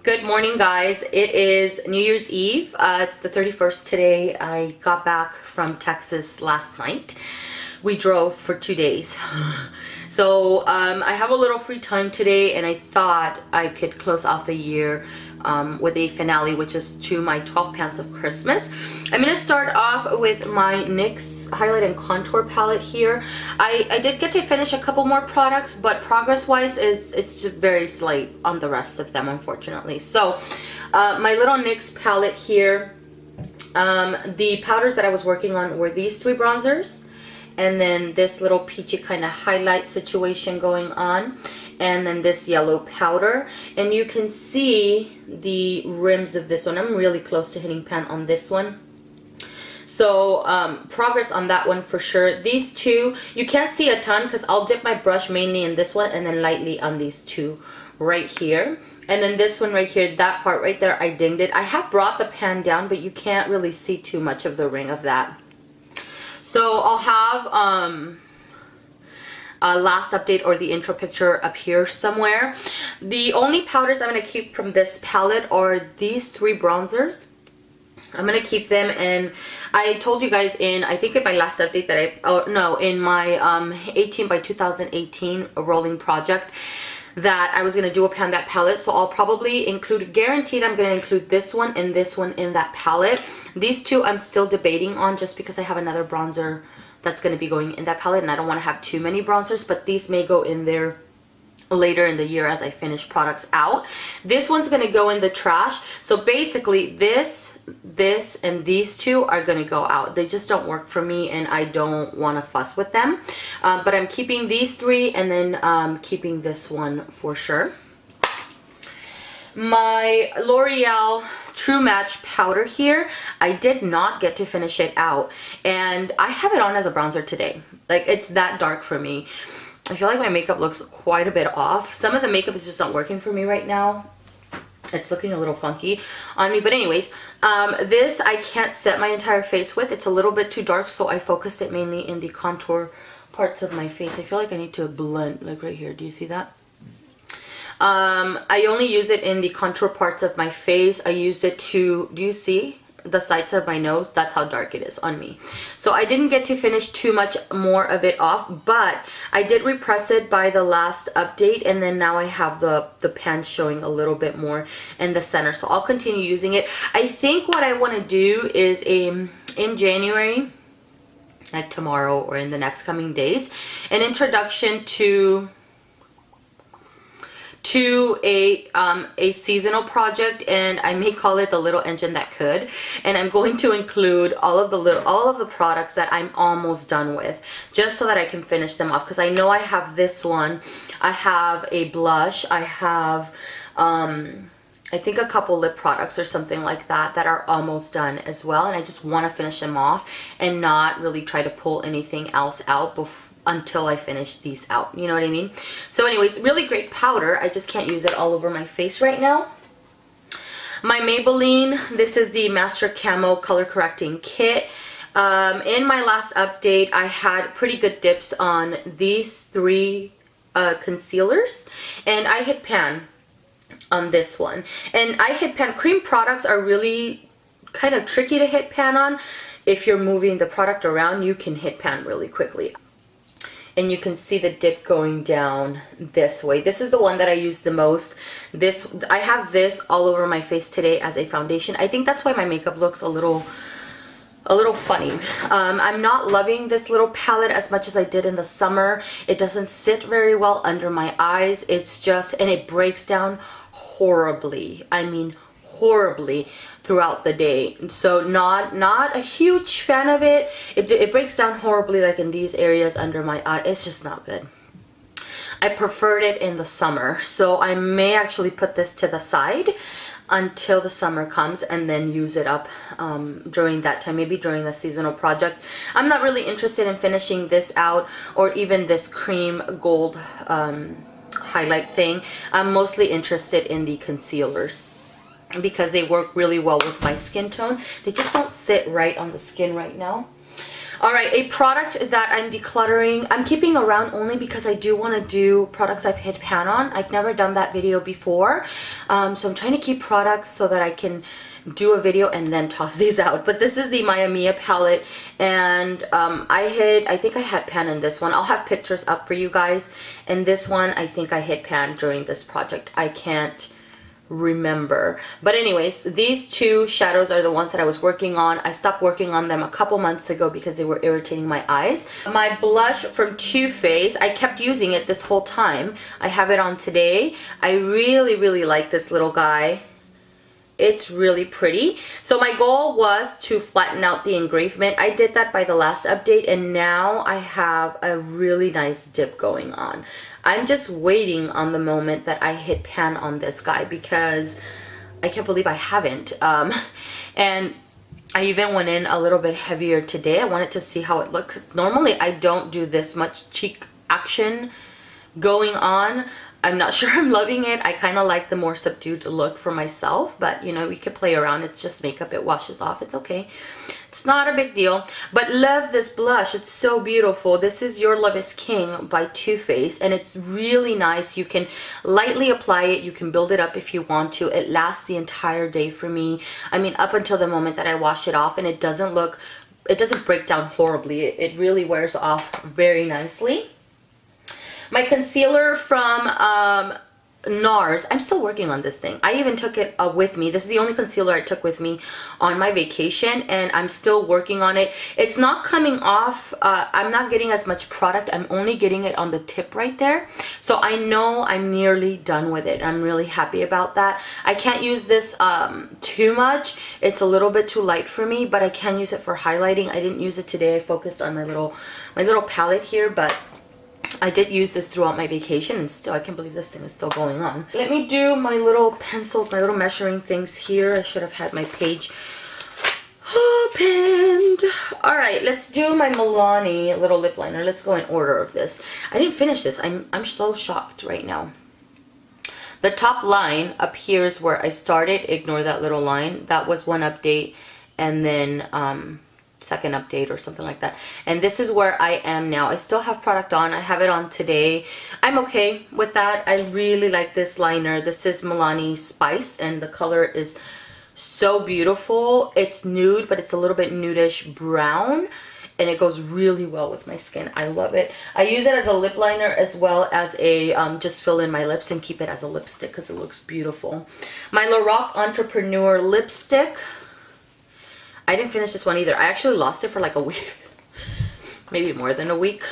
Good morning, guys. It is New Year's Eve. It's the 31st today. I got back from Texas last night. We drove for 2 days. So I have a little free time today, and I thought I could close off the year with a finale, which is to my 12 pans of Christmas. I'm going to start off with my NYX highlight and contour palette here. I did get to finish a couple more products, but progress wise it's just very slight on the rest of them, unfortunately. So my little NYX palette here, the powders that I was working on were these three bronzers, and then this little peachy kind of highlight situation going on, and then this yellow powder. And you can see the rims of this one. I'm really close to hitting pan on this one, so progress on that one for sure. These two you can't see a ton because I'll dip my brush mainly in this one and then lightly on these two right here. And then this one right here, that part right there, I dinged it. I have brought the pan down, but you can't really see too much of the ring of that. So I'll have a last update or the intro picture up here somewhere. The only powders I'm going to keep from this palette are these three bronzers. I'm going to keep them, and I told you guys in, I think in my last update that in my 18 by 2018 rolling project, that I was going to do pan that palette. So I'll probably include, guaranteed I'm going to include this one and this one in that palette. These two I'm still debating on just because I have another bronzer that's going to be going in that palette, and I don't want to have too many bronzers, but these may go in there later in the year as I finish products out. This one's going to go in the trash. So basically this, and these two are going to go out. They just don't work for me, and I don't want to fuss with them. But I'm keeping these three, and then keeping this one for sure. My L'Oreal True Match powder here, I did not get to finish it out, and I have it on as a bronzer today. Like, it's that dark for me. I feel like my makeup looks quite a bit off. Some of the makeup is just not working for me right now. It's looking a little funky on me, but anyways, this I can't set my entire face with. It's a little bit too dark, so I focused it mainly in the contour parts of my face. I feel like I need to blend, like right here. Do you see that? I only use it in the contour parts of my face. I used it to, do you see the sides of my nose? That's how dark it is on me. So I didn't get to finish too much more of it off, but I did repress it by the last update, and then now I have the pan showing a little bit more in the center. So I'll continue using it. I think what I want to do is in January, like tomorrow or in the next coming days, an introduction to a seasonal project, and I may call it the little engine that could, and I'm going to include all of the products that I'm almost done with, just so that I can finish them off, because I know I have this one, I have a blush, I have I think a couple lip products or something like that that are almost done as well, and I just want to finish them off and not really try to pull anything else out until I finish these out, you know what I mean? So anyways, really great powder. I just can't use it all over my face right now. My Maybelline, this is the Master Camo Color Correcting Kit. In my last update, I had pretty good dips on these three concealers, and I hit pan on this one. And I hit pan. Cream products are really kind of tricky to hit pan on. If you're moving the product around, you can hit pan really quickly. And you can see the dip going down this way. This is the one that I use the most. I have this all over my face today as a foundation. I think that's why my makeup looks a little funny. I'm not loving this little palette as much as I did in the summer. It doesn't sit very well under my eyes. It's just, and it breaks down horribly. I mean horribly throughout the day. So not a huge fan of it. It breaks down horribly, like in these areas under my eye. It's just not good. I preferred it in the summer, so I may actually put this to the side until the summer comes and then use it up during that time, maybe during the seasonal project. I'm not really interested in finishing this out, or even this cream gold highlight thing. I'm mostly interested in the concealers, because they work really well with my skin tone. They just don't sit right on the skin right now. All right, a product that I'm decluttering, I'm keeping around only because I do want to do products I've hit pan on. I've never done that video before, so I'm trying to keep products so that I can do a video and then toss these out. But this is the Maya Mia palette, and I think I had pan in this one. I'll have pictures up for you guys. And this one, I think I hit pan during this project. I can't remember, but anyways, these two shadows are the ones that I was working on. I stopped working on them a couple months ago because they were irritating my eyes. My blush from Too Faced, I kept using it this whole time. I have it on today. I really like this little guy. It's really pretty. So my goal was to flatten out the engravement. I did that by the last update, and now I have a really nice dip going on. I'm just waiting on the moment that I hit pan on this guy because I can't believe I haven't. And I even went in a little bit heavier today. I wanted to see how it looks. Normally I don't do this much cheek action going on. I'm not sure I'm loving it. I kind of like the more subdued look for myself, but you know, we could play around. It's just makeup. It washes off. It's okay. It's not a big deal. But love this blush. It's so beautiful. This is Your Love is King by Too Faced, and it's really nice. You can lightly apply it. You can build it up if you want to. It lasts the entire day for me. I mean, up until the moment that I wash it off, and it doesn't break down horribly. It really wears off very nicely. My concealer from NARS, I'm still working on this thing. I even took it with me. This is the only concealer I took with me on my vacation, and I'm still working on it. It's not coming off. I'm not getting as much product. I'm only getting it on the tip right there. So I know I'm nearly done with it. I'm really happy about that. I can't use this too much. It's a little bit too light for me, but I can use it for highlighting. I didn't use it today. I focused on my little palette here, but I did use this throughout my vacation, and still, I can't believe this thing is still going on. Let me do my little pencils, my little measuring things here. I should have had my page opened. All right, let's do my Milani little lip liner. Let's go in order of this. I didn't finish this. I'm so shocked right now. The top line up here is where I started. Ignore that little line. That was one update, and then second update or something like that, and this is where I am now. I still have product on. I have it on today. I'm okay with that. I really like this liner. This is Milani Spice, and the color is so beautiful. It's nude, but it's a little bit nudish brown, and it goes really well with my skin. I love it. I use it as a lip liner as well as a just fill in my lips and keep it as a lipstick because it looks beautiful. My Lorac Entrepreneur lipstick, I didn't finish this one either. I actually lost it for like a week. Maybe more than a week.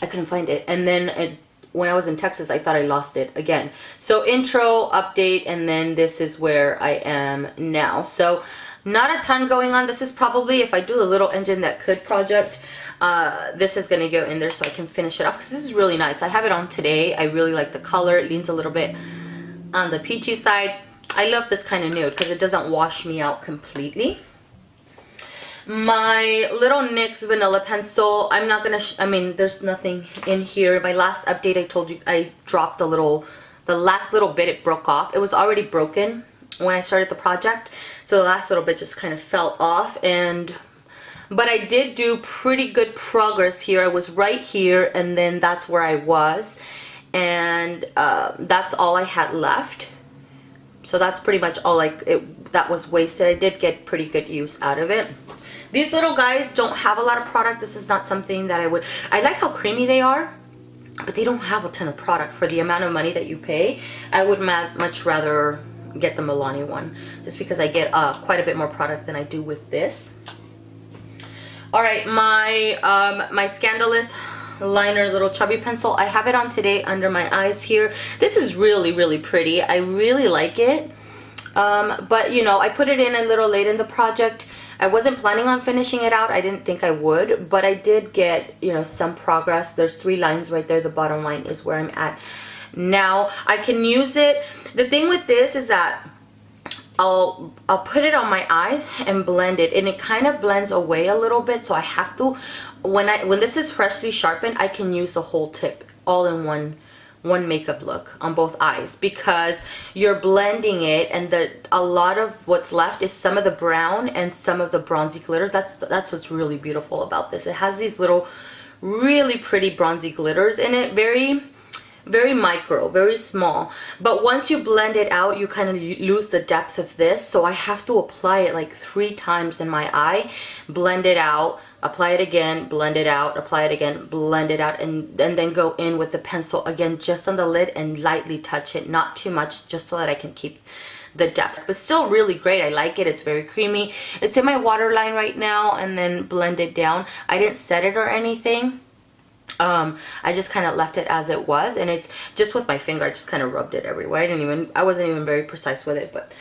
I couldn't find it. And then when I was in Texas, I thought I lost it again. So intro, update, and then this is where I am now. So not a ton going on. This is probably, if I do the Little Engine That Could project, this is going to go in there so I can finish it off. Because this is really nice. I have it on today. I really like the color. It leans a little bit on the peachy side. I love this kind of nude because it doesn't wash me out completely. My little NYX vanilla pencil, I'm not gonna I mean, there's nothing in here. My last update, I told you I dropped the last little bit. It broke off. It was already broken when I started the project, so the last little bit just kind of fell off. But I did do pretty good progress here. I was right here, and then that's where I was, and that's all I had left. So that's pretty much all that was wasted. I did get pretty good use out of it. These little guys don't have a lot of product. This is not something that I like how creamy they are, but they don't have a ton of product for the amount of money that you pay. I would much rather get the Milani one, just because I get quite a bit more product than I do with this. All right, my Scandalous liner little chubby pencil, I have it on today under my eyes here. This is really pretty. I really like it, but you know, I put it in a little late in the project. I wasn't planning on finishing it out. I didn't think I would, but I did get, you know, some progress. There's 3 lines right there. The bottom line is where I'm at now. I can use it. The thing with this is that I'll put it on my eyes and blend it, and it kind of blends away a little bit. So I have to, when this is freshly sharpened, I can use the whole tip all in one makeup look on both eyes, because you're blending it, and a lot of what's left is some of the brown and some of the bronzy glitters. That's what's really beautiful about this. It has these little really pretty bronzy glitters in it, very micro, very small, but once you blend it out, you kind of lose the depth of this. So I have to apply it like 3 times in my eye, blend it out, apply it again, blend it out, apply it again, blend it out, and then go in with the pencil again just on the lid and lightly touch it, not too much, just so that I can keep the depth. But still really great. I like it. It's very creamy. It's in my waterline right now, and then blend it down. I didn't set it or anything. I just kind of left it as it was, and it's just with my finger. I just kind of rubbed it everywhere. I wasn't even very precise with it, but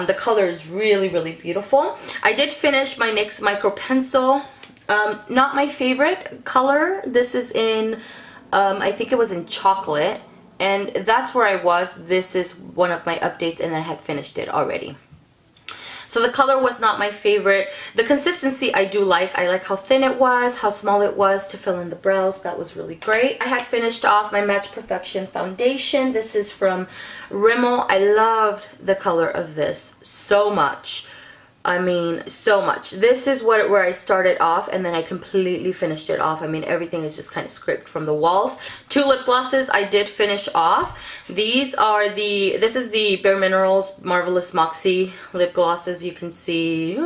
the color is really, really beautiful. I did finish my NYX micro pencil. Not my favorite color. This is in, I think it was in chocolate, and that's where I was. This is one of my updates, and I had finished it already. So the color was not my favorite. The consistency I do like. I like how thin it was, how small it was to fill in the brows. That was really great. I had finished off my Match Perfection foundation. This is from Rimmel. I loved the color of this so much. I mean, so much. This is where I started off, and then I completely finished it off. I mean, everything is just kind of scraped from the walls. 2 lip glosses I did finish off. This is the Bare Minerals Marvelous Moxie lip glosses. You can see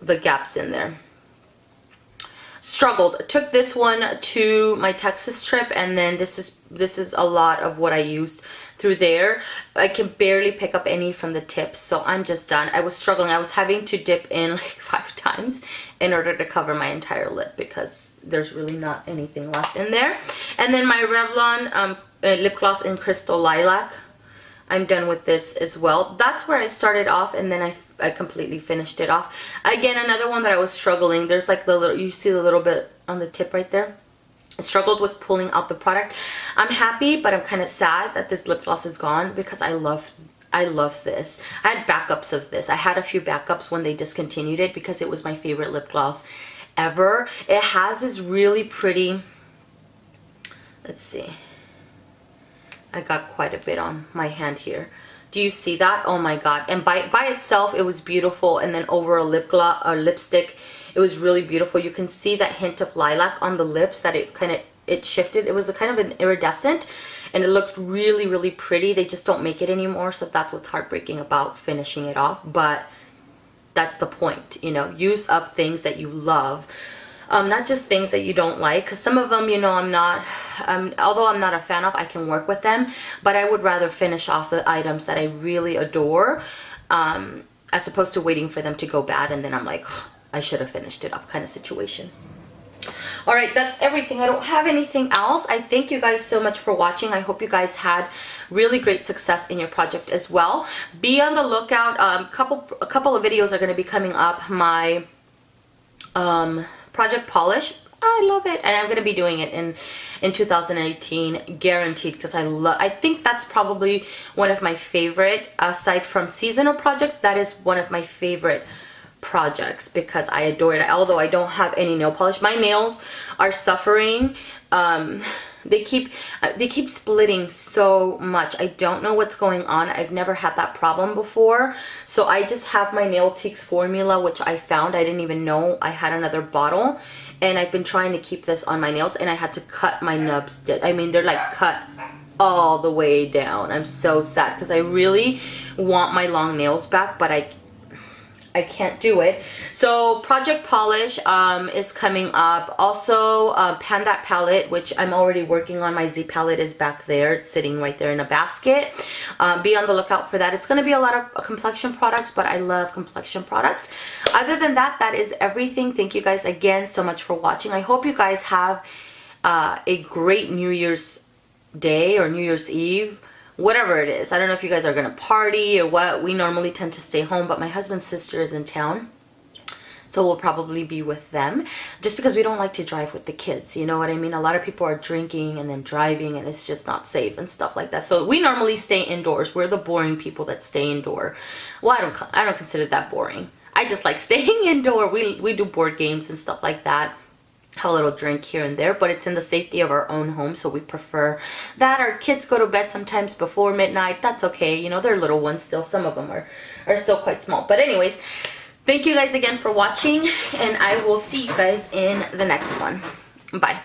the gaps in there. Struggled. Took this one to my Texas trip, and then this is a lot of what I used through there. I can barely pick up any from the tips, so I'm just done. I was struggling. I was having to dip in like 5 times in order to cover my entire lip, because there's really not anything left in there. And then my Revlon lip gloss in Crystal Lilac. I'm done with this as well. That's where I started off, and then I completely finished it off. Again, another one that I was struggling. There's like the little, you see the little bit on the tip right there. I struggled with pulling out the product. I'm happy, but I'm kind of sad that this lip gloss is gone, because I love this. I had backups of this. I had a few backups when they discontinued it, because it was my favorite lip gloss ever. It has this really pretty, let's see, I got quite a bit on my hand here. Do you see that? Oh my god. And by itself it was beautiful, and then over a lip gloss or lipstick it was really beautiful. You can see that hint of lilac on the lips, that it shifted. It was a kind of an iridescent, and it looked really, really pretty. They just don't make it anymore, so that's what's heartbreaking about finishing it off. But that's the point, you know, use up things that you love. Not just things that you don't like, because some of them, you know, although I'm not a fan of, I can work with them, but I would rather finish off the items that I really adore, as opposed to waiting for them to go bad, and then I'm like, I should have finished it off kind of situation. All right, that's everything. I don't have anything else. I thank you guys so much for watching. I hope you guys had really great success in your project as well. Be on the lookout. A couple of videos are going to be coming up. My Project Polish, I love it, and I'm going to be doing it in 2018, guaranteed, because I think that's probably one of my favorite, aside from seasonal projects. That is one of my favorite projects, because I adore it. Although I don't have any nail polish, my nails are suffering. They keep splitting so much. I don't know what's going on. I've never had that problem before, so I just have my nailtiquis formula, which I found. I didn't even know I had another bottle, and I've been trying to keep this on my nails, and I had to cut my nubs. I mean, they're like cut all the way down. I'm so sad, because I really want my long nails back, but I can't do it. So Project Polish is coming up. Also Pan That palette, which I'm already working on. My Z palette is back there. It's sitting right there in a basket. Be on the lookout for that. It's going to be a lot of complexion products, but I love complexion products. Other than that, that is everything. Thank you guys again so much for watching. I hope you guys have a great New Year's Day or New Year's Eve, whatever it is. I don't know if you guys are gonna party or what. We normally tend to stay home, but my husband's sister is in town, so we'll probably be with them, just because we don't like to drive with the kids, you know what I mean? A lot of people are drinking and then driving, and it's just not safe and stuff like that. So we normally stay indoors. We're the boring people that stay indoor. Well, I don't consider that boring. I just like staying indoor. We do board games and stuff like that. have a little drink here and there, but it's in the safety of our own home, so we prefer that. Our kids go to bed sometimes before midnight. That's okay, you know, they're little ones still. Some of them are still quite small. But anyways, thank you guys again for watching, and I will see you guys in the next one. Bye.